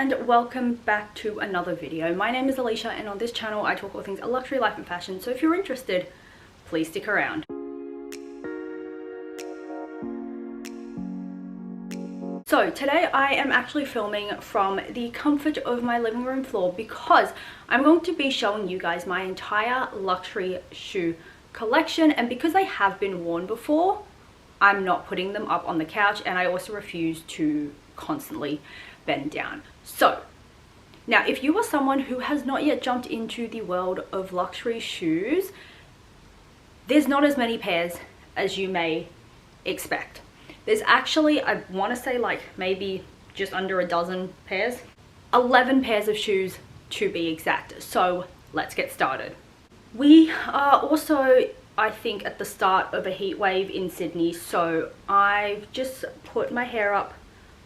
and welcome back to another video. My name is Alicia and on this channel I talk all things luxury, life and fashion, so if you're interested, please stick around. So today I am actually filming from the comfort of my living room floor because I'm going to be showing you guys my entire luxury shoe collection, and because they have been worn before, I'm not putting them up on the couch, and I also refuse to constantly bend down. So now if you are someone who has not yet jumped into the world of luxury shoes, there's not as many pairs as you may expect. There's actually, I want to say like maybe just under a dozen pairs, 11 pairs of shoes to be exact. So let's get started. We are also, I think, at the start of a heat wave in Sydney, so I've just put my hair up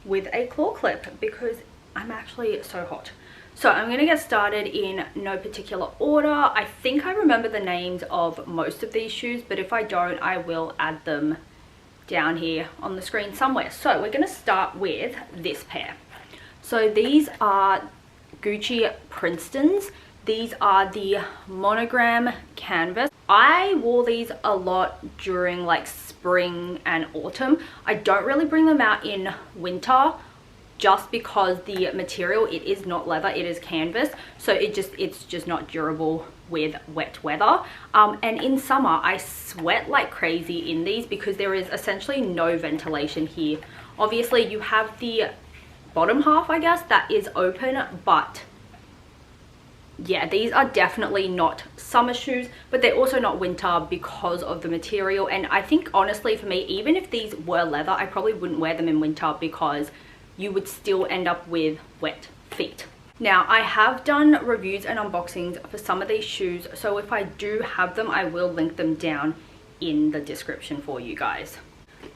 with a claw clip because I'm actually so hot. So I'm gonna get started in no particular order. I think I remember the names of most of these shoes, but if I don't, I will add them down here on the screen somewhere. So we're gonna start with this pair. So these are Gucci Princetons. These are the monogram canvas. I wore these a lot during like spring and autumn. I don't really bring them out in winter just because the material, it is not leather, it is canvas, so it's just not durable with wet weather. And in summer I sweat like crazy in these because there is essentially no ventilation here. Obviously you have the bottom half, I guess, that is open, but yeah, these are definitely not summer shoes, but they're also not winter because of the material. And I think honestly for me, even if these were leather, I probably wouldn't wear them in winter because you would still end up with wet feet. Now I have done reviews and unboxings for some of these shoes, so if I do have them, I will link them down in the description for you guys.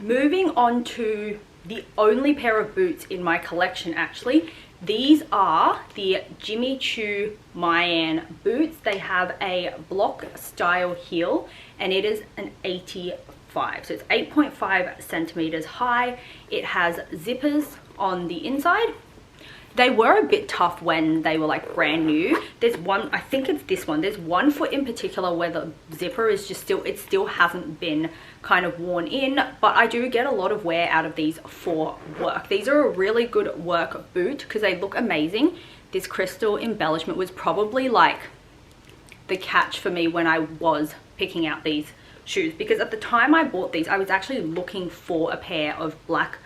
Moving on to the only pair of boots in my collection actually. These are the Jimmy Choo Mayan boots. They have a block style heel and it is an 85. So it's 8.5 centimeters high. It has zippers on the inside. They were a bit tough when they were like brand new. There's one, I think it's this one, there's one foot in particular where the zipper is just still, it still hasn't been kind of worn in, but I do get a lot of wear out of these for work. These are a really good work boot because they look amazing. This crystal embellishment was probably like the catch for me when I was picking out these shoes, because at the time I bought these, I was actually looking for a pair of black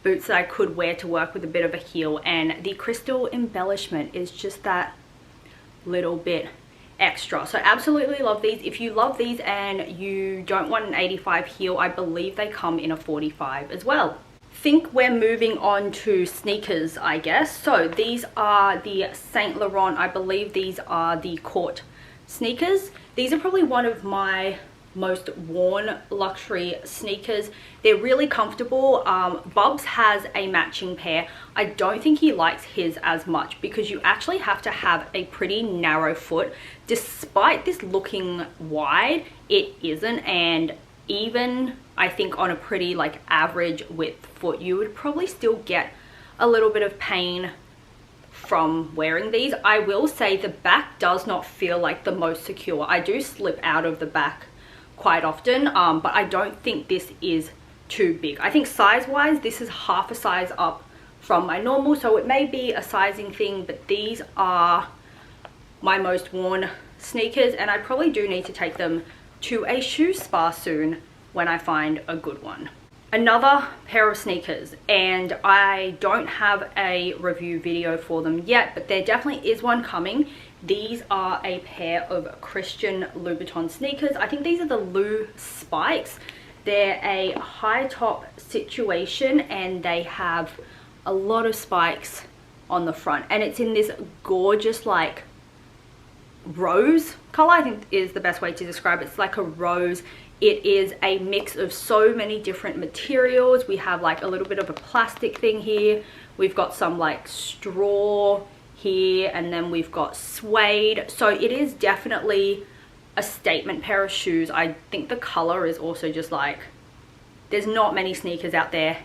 boots that I could wear to work with a bit of a heel, and the crystal embellishment is just that little bit extra. So absolutely love these. If you love these and you don't want an 85 heel, I believe they come in a 45 as well. Think we're moving on to sneakers, I guess. So these are the Saint Laurent, I believe these are the court sneakers. These are probably one of my most worn luxury sneakers. They're really comfortable. Bubs has a matching pair. I don't think he likes his as much because you actually have to have a pretty narrow foot. Despite this looking wide, it isn't, and even I think on a pretty like average width foot, you would probably still get a little bit of pain from wearing these. I will say the back does not feel like the most secure. I do slip out of the back quite often, but I don't think this is too big. I think size wise this is half a size up from my normal, so it may be a sizing thing, but these are my most worn sneakers and I probably do need to take them to a shoe spa soon when I find a good one. Another pair of sneakers, and I don't have a review video for them yet, but there definitely is one coming. These are a pair of Christian Louboutin sneakers. I think these are the Lou Spikes. They're a high top situation and they have a lot of spikes on the front, and it's in this gorgeous like rose color, I think is the best way to describe it. It's like a rose. It is a mix of so many different materials. We have like a little bit of a plastic thing here. We've got some like straw here, and then we've got suede. So it is definitely a statement pair of shoes. I think the color is also just like, there's not many sneakers out there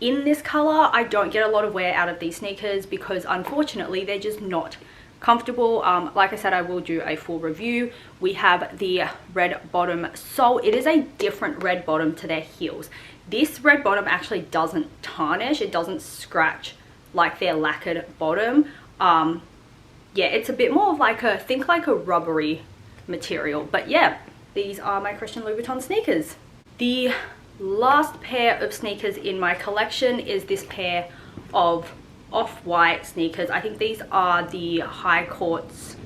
in this color, I don't get a lot of wear out of these sneakers because unfortunately they're just not comfortable. Like I said, I will do a full review. We have the red bottom sole. It is a different red bottom to their heels. This red bottom actually doesn't tarnish, it doesn't scratch like their lacquered bottom. Yeah, it's a bit more of like a, think like a rubbery material. But yeah, these are my Christian Louboutin sneakers. The last pair of sneakers in my collection is this pair of off-white sneakers. I think these are the High Courts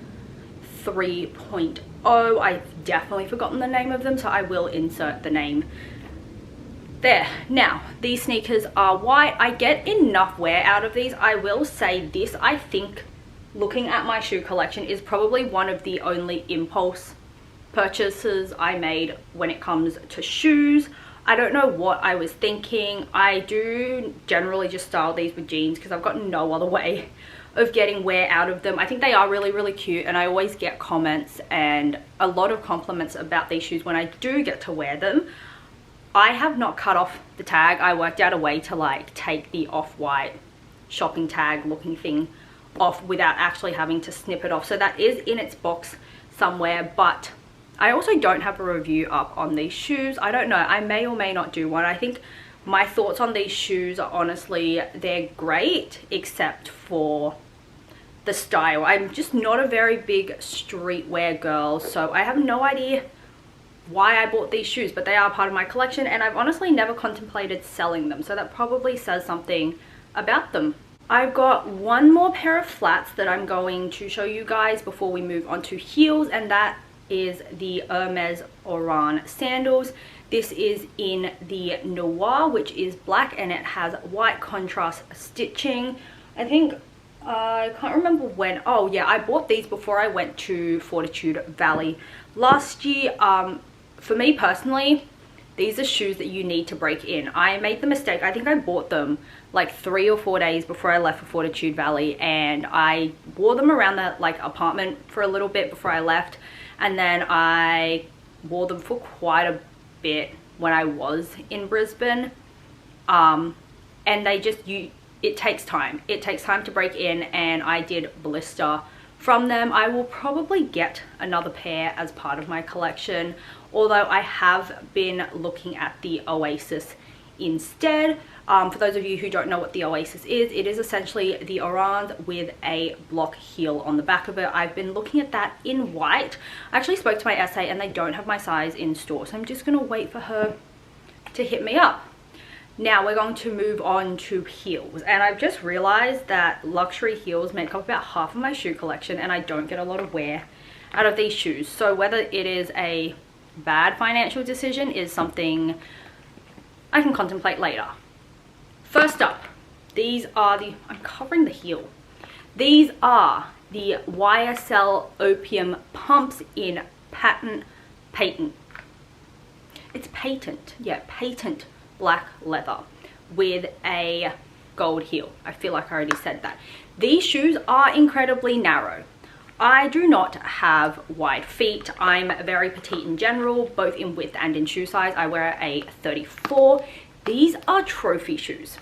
3.0. I've definitely forgotten the name of them, so I will insert the name there. Now, these sneakers are white. I get enough wear out of these. I will say this, I think looking at my shoe collection is probably one of the only impulse purchases I made when it comes to shoes. I don't know what I was thinking. I do generally just style these with jeans because I've got no other way of getting wear out of them. I think they are really, really cute, and I always get comments and a lot of compliments about these shoes when I do get to wear them. I have not cut off the tag. I worked out a way to like take the off-white shopping tag looking thing off without actually having to snip it off. So that is in its box somewhere, but I also don't have a review up on these shoes. I don't know, I may or may not do one. I think my thoughts on these shoes are honestly, they're great except for the style. I'm just not a very big streetwear girl, so I have no idea why I bought these shoes, but they are part of my collection and I've honestly never contemplated selling them, so that probably says something about them. I've got one more pair of flats that I'm going to show you guys before we move on to heels, and that is the Hermes Oran sandals. This is in the Noir, which is black, and it has white contrast stitching. I think I can't remember when. Oh yeah, I bought these before I went to Fortitude Valley last year. For me personally, these are shoes that you need to break in. I made the mistake, I think I bought them like 3 or 4 days before I left for Fortitude Valley, and I wore them around the like apartment for a little bit before I left, and then I wore them for quite a bit when I was in Brisbane. And they just, it takes time. It takes time to break in, and I did blister from them. I will probably get another pair as part of my collection, although I have been looking at the Oasis instead. For those of you who don't know what the Oasis is, it is essentially the Orans with a block heel on the back of it. I've been looking at that in white. I actually spoke to my SA and they don't have my size in store, so I'm just going to wait for her to hit me up. Now we're going to move on to heels, and I've just realized that luxury heels make up about half of my shoe collection and I don't get a lot of wear out of these shoes. So whether it is a bad financial decision is something I can contemplate later. First up, these are the, I'm covering the heel. These are the YSL Opium pumps in patent. It's patent, yeah, patent black leather with a gold heel. I feel like I already said that. These shoes are incredibly narrow. I do not have wide feet. I'm very petite in general, both in width and in shoe size. I wear a 34. These are trophy shoes.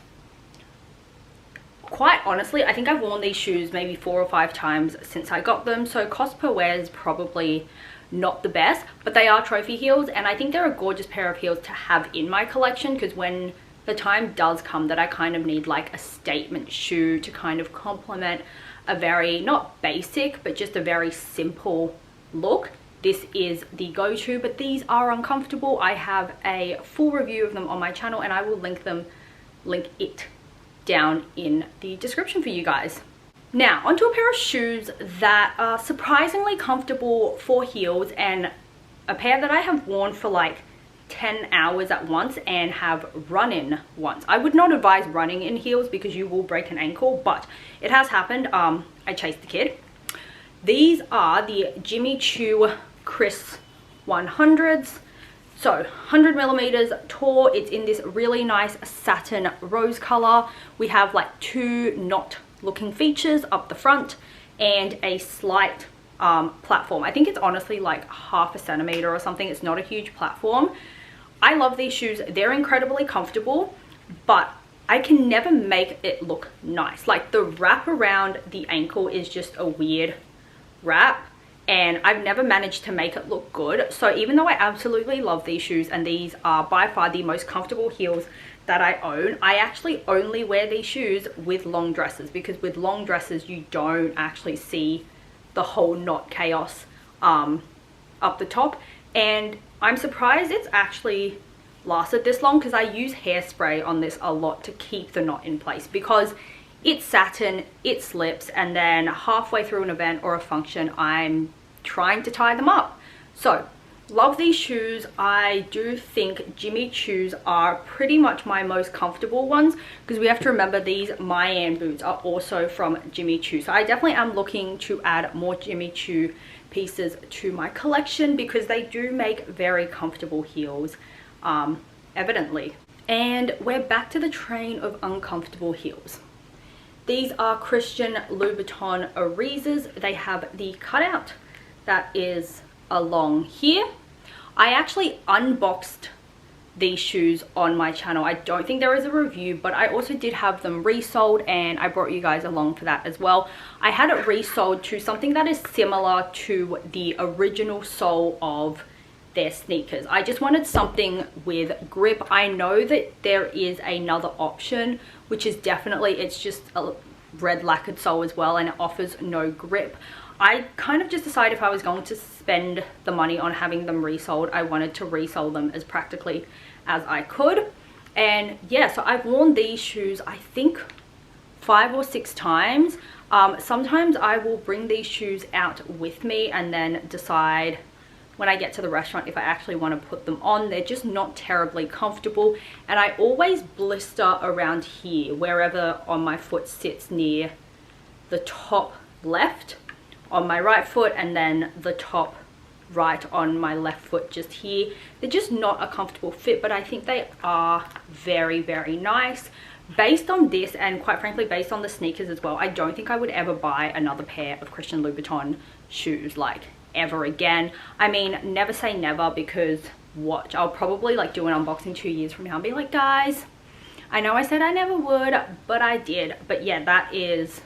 Quite honestly, I think I've worn these shoes maybe 4 or 5 times since I got them, so cost per wear is probably not the best, but they are trophy heels, and I think they're a gorgeous pair of heels to have in my collection, because when the time does come that I kind of need like a statement shoe to kind of complement a very, not basic, but just a very simple look, this is the go-to. But these are uncomfortable. I have a full review of them on my channel, and I will link it down in the description for you guys. Now onto a pair of shoes that are surprisingly comfortable for heels, and a pair that I have worn for like 10 hours at once and have run in once. I would not advise running in heels because you will break an ankle, but it has happened. I chased the kid. These are the Jimmy Choo Chris 100s. So 100 millimeters tall. It's in this really nice satin rose color. We have like 2 knot looking features up the front and a slight platform. I think it's honestly like half a centimeter or something. It's not a huge platform. I love these shoes. They're incredibly comfortable, but I can never make it look nice. Like the wrap around the ankle is just a weird wrap, and I've never managed to make it look good. So even though I absolutely love these shoes, and these are by far the most comfortable heels that I own, I actually only wear these shoes with long dresses, because with long dresses you don't actually see the whole knot chaos up the top. And I'm surprised it's actually lasted this long, because I use hairspray on this a lot to keep the knot in place, because it's satin, it slips, and then halfway through an event or a function I'm trying to tie them up. So love these shoes. I do think Jimmy Choos are pretty much my most comfortable ones, because we have to remember these Mayan boots are also from Jimmy Choo. So I definitely am looking to add more Jimmy Choo pieces to my collection, because they do make very comfortable heels, evidently. And we're back to the train of uncomfortable heels. These are Christian Louboutin Arises. They have the cutout that is along here. I actually unboxed these shoes on my channel. I don't think there is a review, but I also did have them resold, and I brought you guys along for that as well. I had it resold to something that is similar to the original sole of their sneakers. I just wanted something with grip. I know that there is another option, which is definitely, it's just a red lacquered sole as well, and it offers no grip. I kind of just decided if I was going to spend the money on having them resold, I wanted to resell them as practically as I could. And yeah, so I've worn these shoes I think 5 or 6 times. Sometimes I will bring these shoes out with me and then decide when I get to the restaurant if I actually want to put them on. They're just not terribly comfortable, and I always blister around here, wherever on my foot sits near the top left on my right foot, and then the top right on my left foot just here. They're just not a comfortable fit, but I think they are very, very nice. Based on this, and quite frankly based on the sneakers as well, I don't think I would ever buy another pair of Christian Louboutin shoes, like ever again. I mean, never say never, because watch, I'll probably like do an unboxing 2 years from now and be like, guys, I know I said I never would, but I did. But yeah, that is,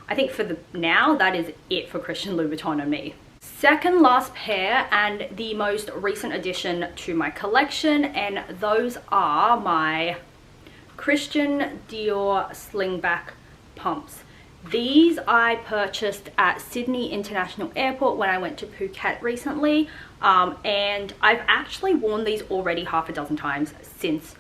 I think for the now, that is it for Christian Louboutin and me. Second last pair, and the most recent addition to my collection, and those are my Christian Dior slingback pumps. These I purchased at Sydney International Airport when I went to Phuket recently, and I've actually worn these already half a dozen times since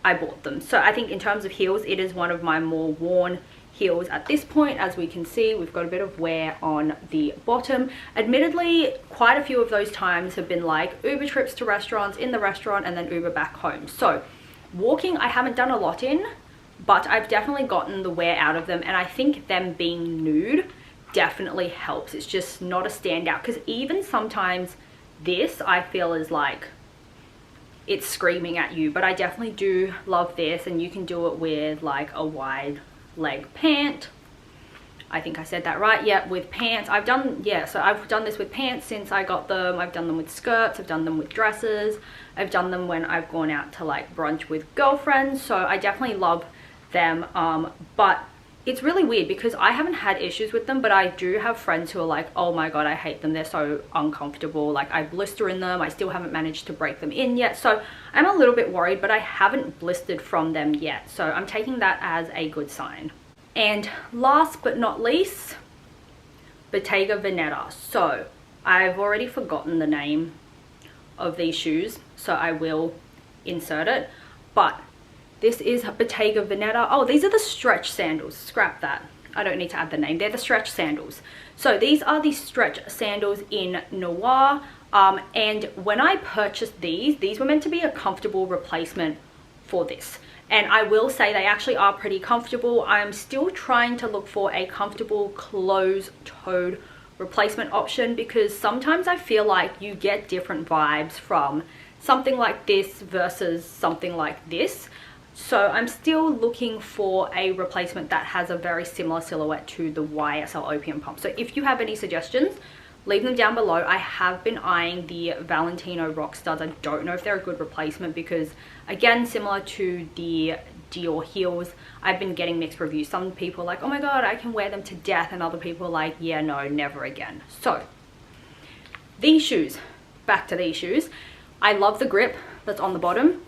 I bought them. So I think in terms of heels, it is one of my more worn heels at this point. As we can see, we've got a bit of wear on the bottom. Admittedly, quite a few of those times have been like Uber trips to restaurants, in the restaurant, and then Uber back home. So walking I haven't done a lot in, but I've definitely gotten the wear out of them, and I think them being nude definitely helps. It's just not a standout, because even sometimes this I feel is like it's screaming at you, but I definitely do love this. And you can do it with like a wide leg pant. I think I said that right. Yeah, with pants. I've done this with pants since I got them. I've done them with skirts, I've done them with dresses, I've done them when I've gone out to like brunch with girlfriends. So I definitely love them, but it's really weird because I haven't had issues with them, but I do have friends who are like, oh my god, I hate them, they're so uncomfortable, like I blister in them. I still haven't managed to break them in yet, so I'm a little bit worried, but I haven't blistered from them yet, so I'm taking that as a good sign. And last but not least, Bottega Veneta. So I've already forgotten the name of these shoes, so I will insert it, but this is Bottega Veneta. Oh, these are the stretch sandals. Scrap that. I don't need to add the name. They're the stretch sandals. So these are the stretch sandals in Noir. And when I purchased these were meant to be a comfortable replacement for this. And I will say they actually are pretty comfortable. I'm still trying to look for a comfortable closed-toed replacement option, because sometimes I feel like you get different vibes from something like this versus something like this. So I'm still looking for a replacement that has a very similar silhouette to the YSL Opium Pump. So if you have any suggestions, leave them down below. I have been eyeing the Valentino Rock Studs. I don't know if they're a good replacement because, again, similar to the Dior heels. I've been getting mixed reviews. Some people are like, oh my god, I can wear them to death, and other people are like, yeah, no, never again. So these shoes, back to these shoes. I love the grip that's on the bottom.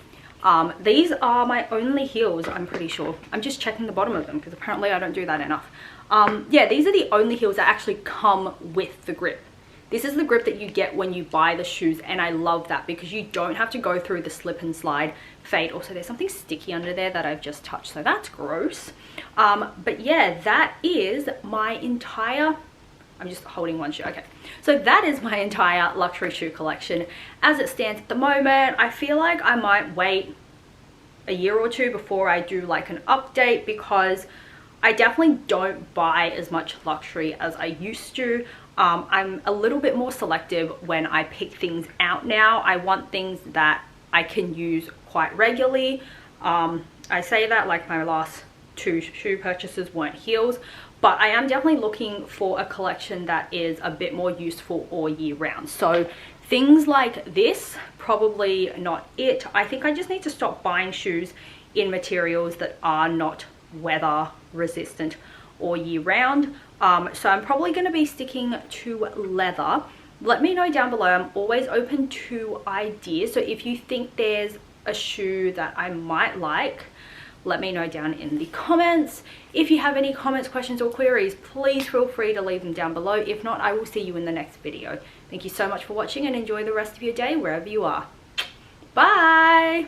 These are my only heels, I'm pretty sure. I'm just checking the bottom of them because apparently I don't do that enough. Yeah, these are the only heels that actually come with the grip. This is the grip that you get when you buy the shoes, and I love that because you don't have to go through the slip and slide fade. Also, there's something sticky under there that I've just touched, so that's gross. But yeah, that is my entire, I'm just holding one shoe, okay. So that is my entire luxury shoe collection as it stands at the moment. I feel like I might wait a year or two before I do like an update because I definitely don't buy as much luxury as I used to. I'm a little bit more selective when I pick things out now. I want things that I can use quite regularly. I say that like my last 2 shoe purchases weren't heels, but I am definitely looking for a collection that is a bit more useful all year round. So things like this, probably not it. I think I just need to stop buying shoes in materials that are not weather resistant all year round. So I'm probably going to be sticking to leather. Let me know down below. I'm always open to ideas. So if you think there's a shoe that I might like, let me know down in the comments. If you have any comments, questions, or queries, please feel free to leave them down below. If not, I will see you in the next video. Thank you so much for watching and enjoy the rest of your day wherever you are. Bye!